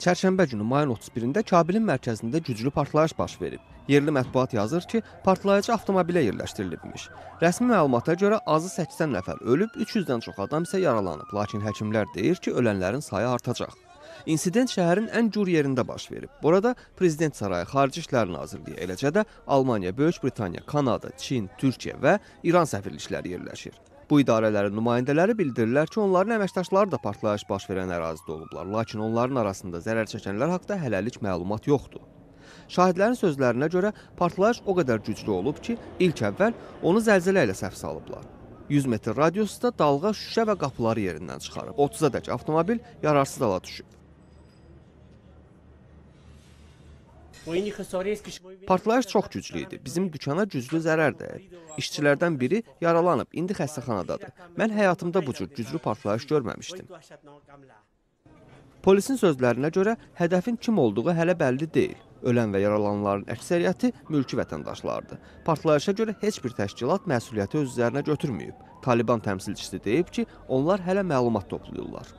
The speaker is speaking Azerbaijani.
Çərşənbə günü mayın 31-də Kabilin mərkəzində güclü partlayış baş verib. Yerli mətbuat yazır ki, partlayıcı avtomobilə yerləşdirilibmiş. Rəsmi məlumata görə azı 80 nəfər ölüb, 300-dən çox adam isə yaralanıb. Lakin həkimlər deyir ki, ölənlərin sayı artacaq. İnsident şəhərin ən gür yerində baş verib. Burada Prezident Sarayı, Xarici İşlər Nazirliyi, eləcə də Almaniya, Böyük Britaniya, Kanada, Çin, Türkiyə və İran səfirlikləri yerləşir. Bu idarələrin nümayəndələri bildirirlər ki, onların əməkdaşları da partlayış baş verən ərazidə olublar, lakin onların arasında zərər çəkənlər haqda hələlik məlumat yoxdur. Şahidlərin sözlərinə görə partlayış o qədər güclü olub ki, ilk əvvəl onu zəlzələ ilə səhv salıblar. 100 metr radiusda dalğa şüşə və qapıları yerindən çıxarıb. 30-a dək avtomobil yararsız hala düşüb. Partlayış çox güclü idi. Bizim dükana güclü zərər dəyib. İşçilərdən biri yaralanıb, indi xəstəxanadadır. Mən həyatımda bu cür güclü partlayış görməmişdim. Polisin sözlərinə görə hədəfin kim olduğu hələ bəlli deyil. Ölən və yaralananların əksəriyyəti mülki vətəndaşlardır. Partlayışa görə heç bir təşkilat məsuliyyəti öz üzərinə götürməyib. Taliban təmsilçisi deyib ki, onlar hələ məlumat toplayırlar.